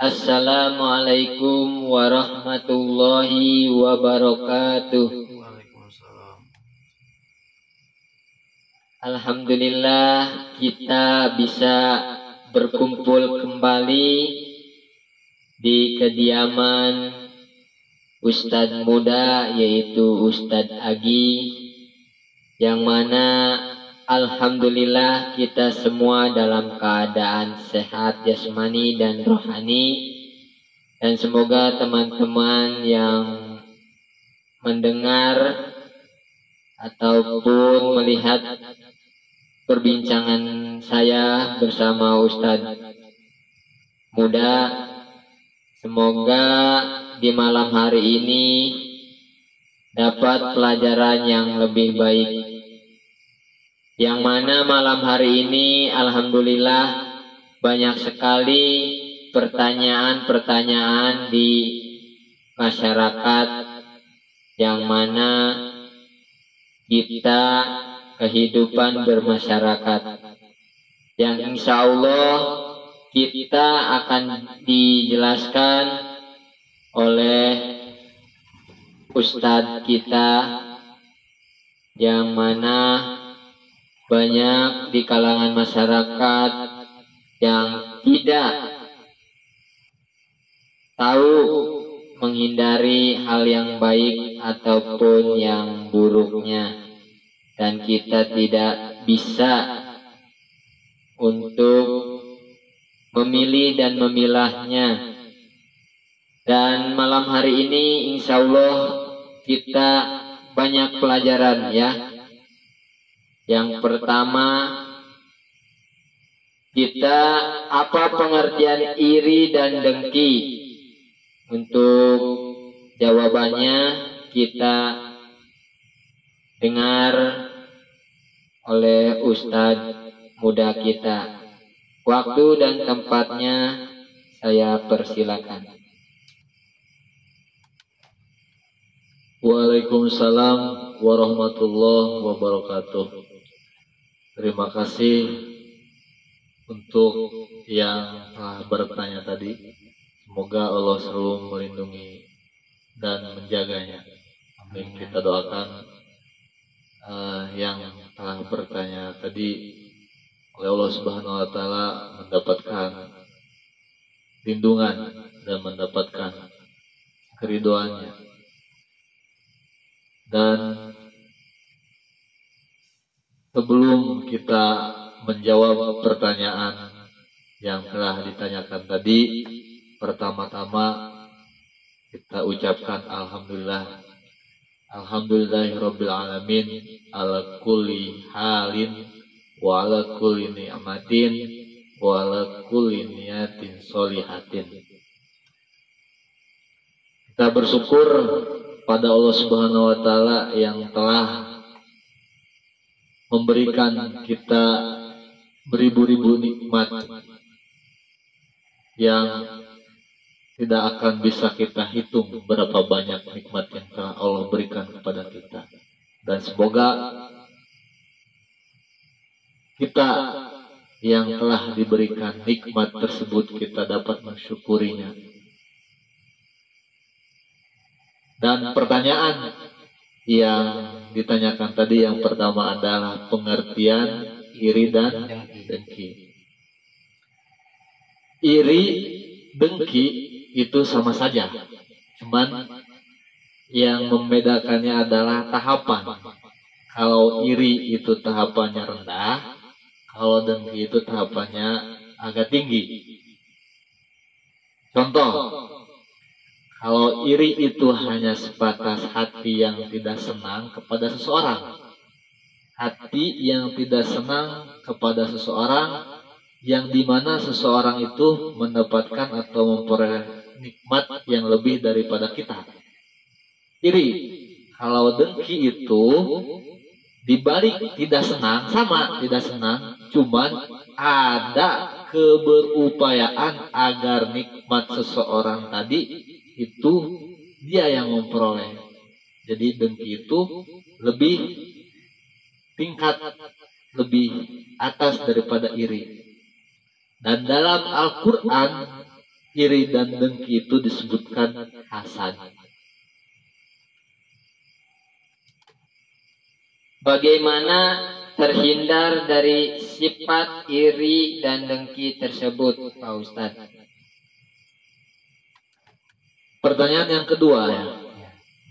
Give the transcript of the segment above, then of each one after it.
Assalamualaikum warahmatullahi wabarakatuh. Waalaikumsalam. Alhamdulillah kita bisa berkumpul kembali di kediaman Ustadz muda, yaitu Ustadz Agi, yang mana alhamdulillah kita semua dalam keadaan sehat jasmani dan rohani, dan semoga teman-teman yang mendengar ataupun melihat perbincangan saya bersama Ustadz muda, semoga di malam hari ini dapat pelajaran yang lebih baik. Yang mana malam hari ini alhamdulillah banyak sekali pertanyaan-pertanyaan di masyarakat, yang mana kita kehidupan bermasyarakat, yang insya Allah kita akan dijelaskan oleh Ustadz kita, yang mana banyak di kalangan masyarakat yang tidak tahu menghindari hal yang baik ataupun yang buruknya, dan kita tidak bisa untuk memilih dan memilahnya. Dan malam hari ini insya Allah kita banyak pelajaran ya. Yang pertama, kita apa pengertian iri dan dengki? Untuk jawabannya kita dengar oleh Ustadz muda kita. Waktu dan tempatnya saya persilakan. Waalaikumsalam warahmatullahi wabarakatuh. Terima kasih untuk yang telah bertanya tadi. Semoga Allah selalu melindungi dan menjaganya. Amin. Kita doakan yang telah bertanya tadi oleh Allah Subhanahu wa Ta'ala mendapatkan lindungan dan mendapatkan keridhoannya. Dan sebelum kita menjawab pertanyaan yang telah ditanyakan tadi, pertama-tama kita ucapkan alhamdulillah. Alhamdulillahirabbil alamin ala kulli halin wa ala kulli ni'matin wa ala kulli niyatin sholihatin. Kita bersyukur pada Allah Subhanahu wa Ta'ala yang telah memberikan kita beribu-ribu nikmat yang tidak akan bisa kita hitung berapa banyak nikmat yang telah Allah berikan kepada kita. Dan semoga kita yang telah diberikan nikmat tersebut kita dapat mensyukurinya. Dan pertanyaan yang ditanyakan tadi yang pertama adalah pengertian iri dan dengki. Iri, dengki itu sama saja, cuman yang membedakannya adalah tahapan. Kalau iri itu tahapannya rendah, kalau dengki itu tahapannya agak tinggi. Contoh, kalau iri itu hanya sebatas hati yang tidak senang kepada seseorang. Hati yang tidak senang kepada seseorang, yang dimana seseorang itu mendapatkan atau memperoleh nikmat yang lebih daripada kita. Iri. Kalau dengki itu dibalik tidak senang, sama tidak senang, cuman ada keberupayaan agar nikmat seseorang tadi itu dia yang memperoleh. Jadi dengki itu lebih tingkat, lebih atas daripada iri. Dan dalam Al-Quran iri dan dengki itu disebutkan hasad. Bagaimana terhindar dari sifat iri dan dengki tersebut, Pak Ustadz? Pertanyaan yang kedua ya.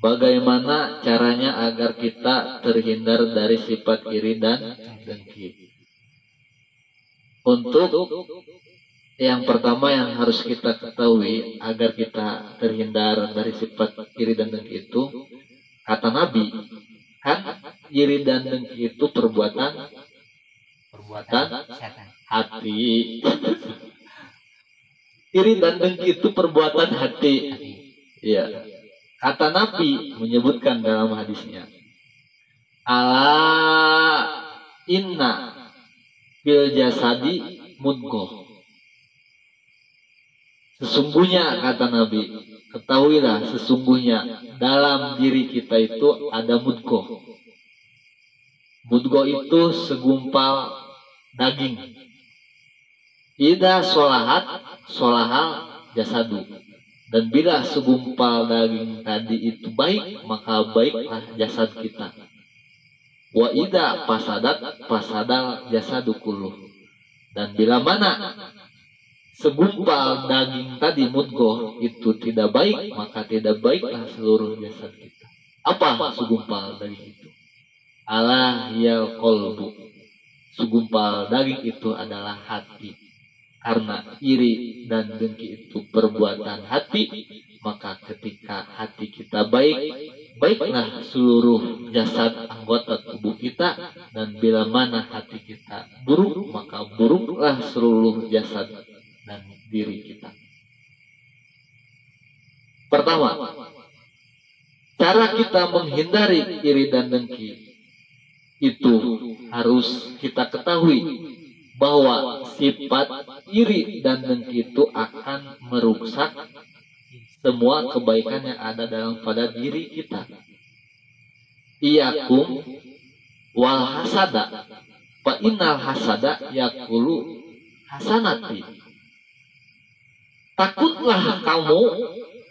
Bagaimana caranya agar kita terhindar dari sifat iri dan dengki? Untuk yang pertama yang harus kita ketahui agar kita terhindar dari sifat iri dan dengki itu, kata Nabi, kan iri dan dengki itu perbuatan hati. Iri dan dengki itu perbuatan hati. Iya. Kata Nabi menyebutkan dalam hadisnya, ala inna fil jasadi mudghah. Sesungguhnya, kata Nabi, ketahuilah sesungguhnya dalam diri kita itu ada mudghah. Mudghah itu segumpal daging. Idza sholahat sholahal jasadu. Dan bila segumpal daging tadi itu baik, maka baiklah jasad kita. Wa idza fasadat fasadal jasadu kulluh. Dan bila mana segumpal daging tadi mudghah itu tidak baik, maka tidak baiklah seluruh jasad kita. Apa segumpal daging itu? Ala hiyal qalbu. Segumpal daging itu adalah hati. Karena iri dan dengki itu perbuatan hati, maka ketika hati kita baik, baiklah seluruh jasad anggota tubuh kita. Dan bila mana hati kita buruk, maka buruklah seluruh jasad dan diri kita. Pertama, cara kita menghindari iri dan dengki itu harus kita ketahui bahwa sifat iri dan dengki itu akan merusak semua kebaikan yang ada dalam pada diri kita. Iyakum wal hasada, fa innal hasada yakulu hasanati. Takutlah kamu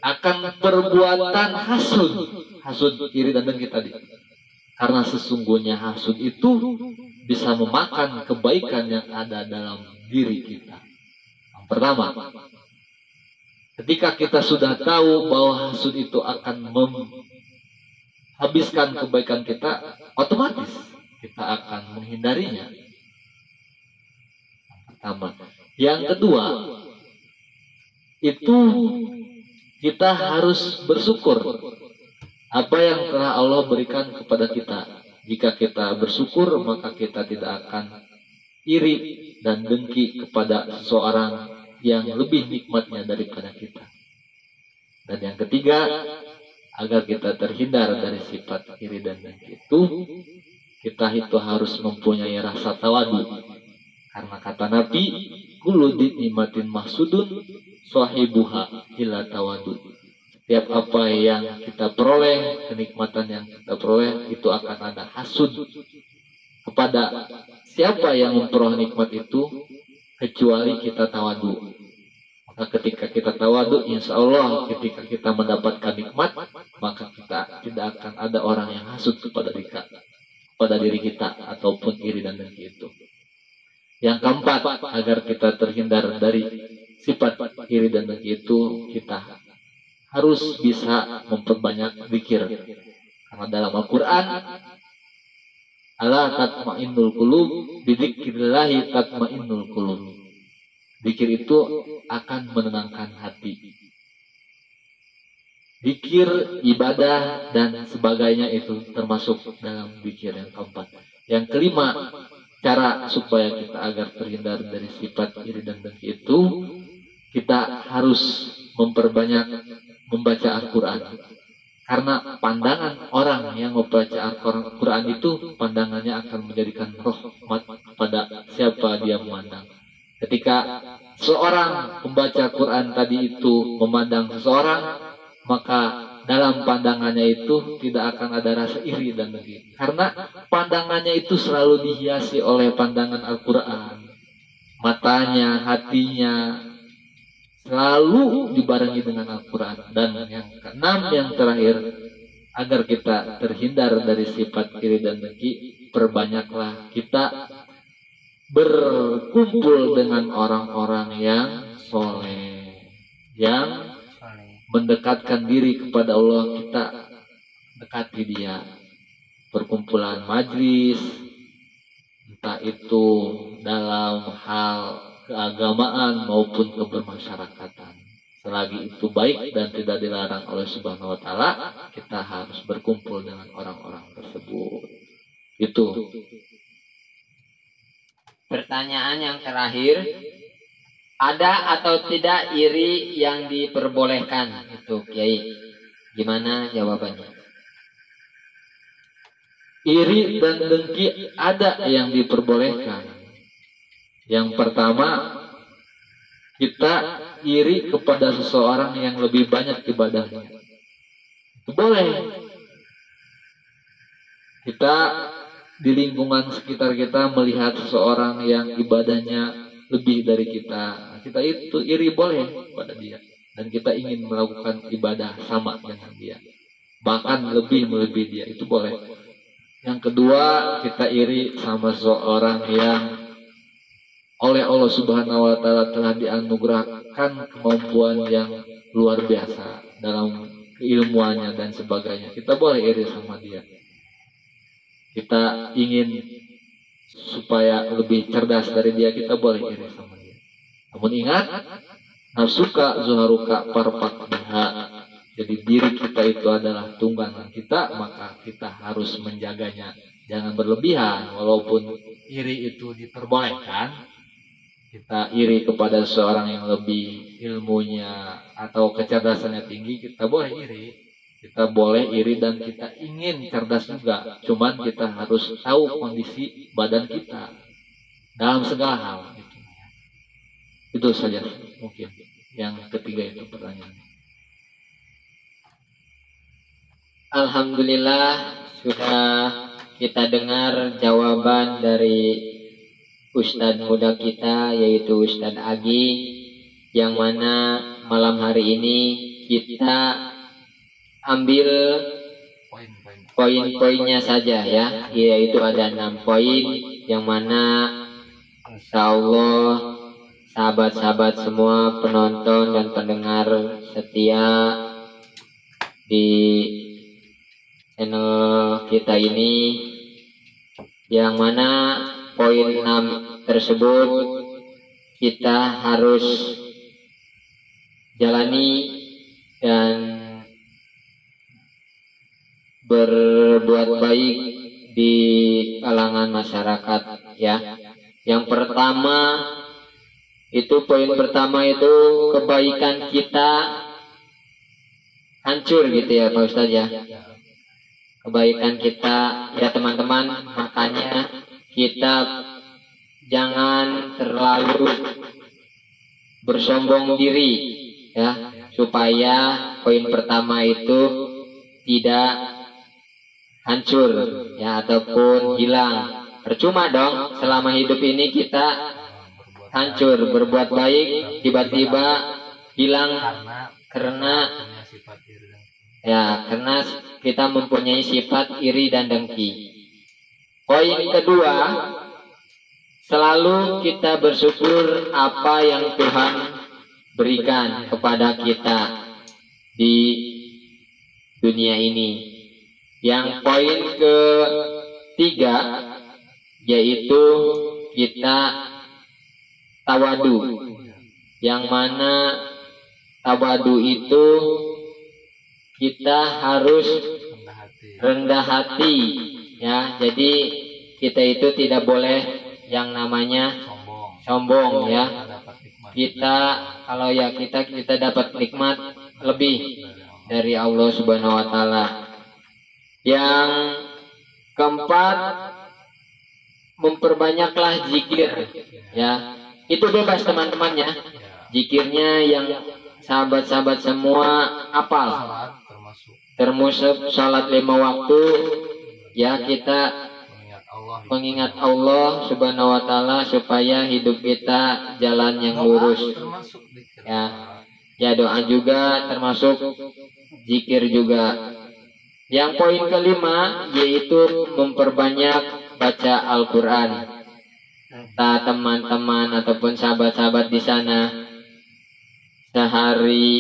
akan perbuatan hasud. Hasud iri dan dengki tadi. Karena sesungguhnya hasud itu bisa memakan kebaikan yang ada dalam diri kita. Yang pertama, ketika kita sudah tahu bahwa hasud itu akan menghabiskan kebaikan kita, otomatis kita akan menghindarinya. Yang pertama. Yang kedua, itu kita harus bersyukur apa yang telah Allah berikan kepada kita. Jika kita bersyukur, maka kita tidak akan iri dan dengki kepada seseorang yang lebih nikmatnya daripada kita. Dan yang ketiga, agar kita terhindar dari sifat iri dan dengki itu, kita itu harus mempunyai rasa tawadu. Karena kata Nabi, kullu nikmatin mahsudun sahibuha ila tawadu. Setiap apa yang kita peroleh, kenikmatan yang kita peroleh, itu akan ada hasud kepada siapa yang memperoleh nikmat itu, kecuali kita tawadu. Maka ketika kita tawadu, insya Allah ketika kita mendapatkan nikmat, maka kita tidak akan ada orang yang hasud kepada diri kita ataupun iri dan dengki itu. Yang keempat, agar kita terhindar dari sifat iri dan dengki itu, kita harus bisa memperbanyak zikir. Karena dalam Al-Quran, ala tatma'innul qulub bidzikrillahi tatma'innul qulub. Zikir itu akan menenangkan hati. Zikir, ibadah, dan sebagainya itu termasuk dalam zikir yang keempat. Yang kelima, cara supaya kita agar terhindar dari sifat iri dan dengki itu, kita harus memperbanyak membaca Al-Quran. Karena pandangan orang yang membaca Al-Quran itu, pandangannya akan menjadikan rahmat pada siapa dia memandang. Ketika seorang pembaca Quran tadi itu memandang seseorang, maka dalam pandangannya itu tidak akan ada rasa iri dan dengki. Karena pandangannya itu selalu dihiasi oleh pandangan Al-Quran. Matanya, hatinya, selalu dibarengi dengan Al-Quran. Dan yang keenam, yang terakhir, agar kita terhindar dari sifat iri dan dengki, perbanyaklah kita berkumpul dengan orang-orang yang soleh, yang mendekatkan diri kepada Allah. Kita dekati dia, perkumpulan majlis, entah itu dalam hal keagamaan maupun kebermasyarakatan. Selagi itu baik dan tidak dilarang oleh Subhanahu wa Ta'ala, kita harus berkumpul dengan orang-orang tersebut. Itu. Pertanyaan yang terakhir, ada atau tidak iri yang diperbolehkan? Itu Kiai, gimana jawabannya? Iri dan dengki ada yang diperbolehkan. Yang pertama, kita iri kepada seseorang yang lebih banyak ibadahnya. Itu boleh. Kita di lingkungan sekitar kita melihat seseorang yang ibadahnya lebih dari kita. Kita itu iri boleh pada dia. Dan kita ingin melakukan ibadah sama dengan dia. Bahkan lebih melebihi dia. Itu boleh. Yang kedua, kita iri sama seseorang yang oleh Allah Subhanahu wa Ta'ala telah dianugerahkan kemampuan yang luar biasa dalam keilmuannya dan sebagainya. Kita boleh iri sama dia. Kita ingin supaya lebih cerdas dari dia, kita boleh iri sama dia. Namun ingat, nafsuka zuharuka parpak biha. Jadi diri kita itu adalah tunggangan kita, maka kita harus menjaganya. Jangan berlebihan, walaupun iri itu diperbolehkan. Kita iri kepada seorang yang lebih ilmunya atau kecerdasannya tinggi, kita boleh iri. Kita boleh iri dan kita ingin cerdas juga. Cuman kita harus tahu kondisi badan kita dalam segala hal. Itu saja mungkin. Yang ketiga itu pertanyaannya. Alhamdulillah sudah kita dengar jawaban dari Ustadz muda kita, yaitu Ustadz Agi, yang mana malam hari ini kita ambil poin-poinnya saja ya, yaitu ada 6 poin, yang mana insya Allah sahabat-sahabat semua, penonton dan pendengar setia di channel kita ini, yang mana poin 6 tersebut kita harus jalani dan berbuat baik di kalangan masyarakat ya. Yang pertama itu, poin pertama itu kebaikan kita hancur gitu ya Pak Ustadz ya. Kebaikan kita ya teman-teman, makanya kita jangan terlalu bersombong diri ya, supaya poin pertama itu tidak hancur ya ataupun hilang. Percuma dong selama hidup ini kita hancur berbuat baik tiba-tiba hilang karena kita mempunyai sifat iri dan dengki. Poin kedua, selalu kita bersyukur apa yang Tuhan berikan kepada kita di dunia ini. Yang poin ketiga, yaitu kita tawadu, yang mana tawadu itu kita harus rendah hati ya. Jadi kita itu tidak boleh yang namanya sombong ya. Kita dapat nikmat lebih dari Allah Subhanahu wa Ta'ala. Yang keempat, memperbanyaklah zikir ya. Itu bebas teman-teman ya. Zikirnya yang sahabat-sahabat semua hafal, termasuk salat 5 waktu ya. Kita mengingat Allah Subhanahu wa Ta'ala supaya hidup kita jalan yang lurus ya. Ya, doa juga termasuk zikir juga. Yang poin kelima yaitu memperbanyak baca Al-Quran. Entah teman-teman ataupun sahabat-sahabat di sana, sehari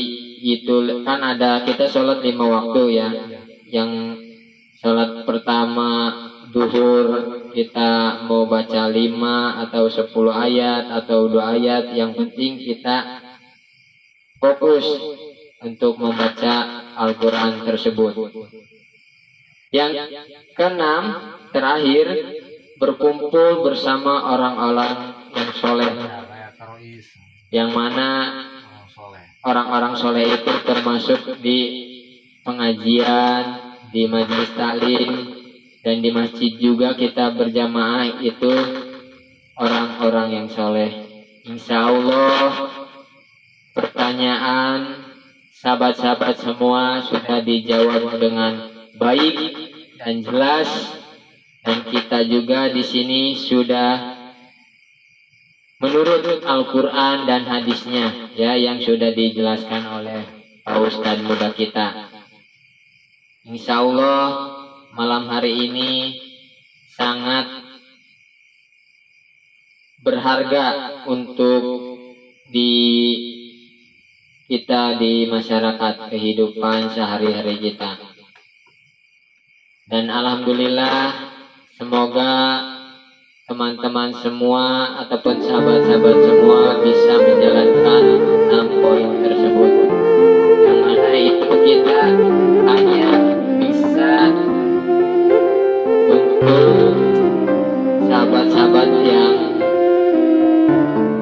itu kan ada kita sholat 5 waktu ya. Yang sholat pertama duhur kita mau baca 5 atau 10 ayat atau 2 ayat, yang penting kita fokus untuk membaca Al-Quran tersebut. Yang keenam terakhir, berkumpul bersama orang-orang yang soleh, yang mana orang-orang soleh itu termasuk di pengajian, di majelis taklim, dan di masjid juga kita berjamaah itu orang-orang yang soleh. Insya Allah pertanyaan sahabat-sahabat semua sudah dijawab dengan baik dan jelas, dan kita juga di sini sudah menurut Al-Quran dan hadisnya ya, yang sudah dijelaskan oleh Pak Ustadz muda kita. Insya Allah malam hari ini sangat berharga untuk kita di masyarakat kehidupan sehari-hari kita. Dan alhamdulillah, semoga teman-teman semua ataupun sahabat-sahabat semua bisa menjalankan 6 poin tersebut, yang mana itu kita hanya bisa untuk sahabat-sahabat yang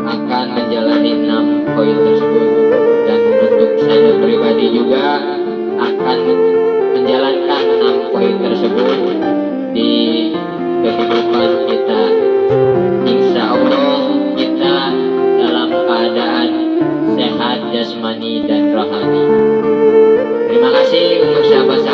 akan menjalani 6 poin tersebut, dan untuk saya pribadi juga akan menjalankan 6 poin tersebut di kehidupan kita. Insya Allah kita dalam keadaan sehat jasmani dan rohani. Terima kasih untuk sahabat-sahabat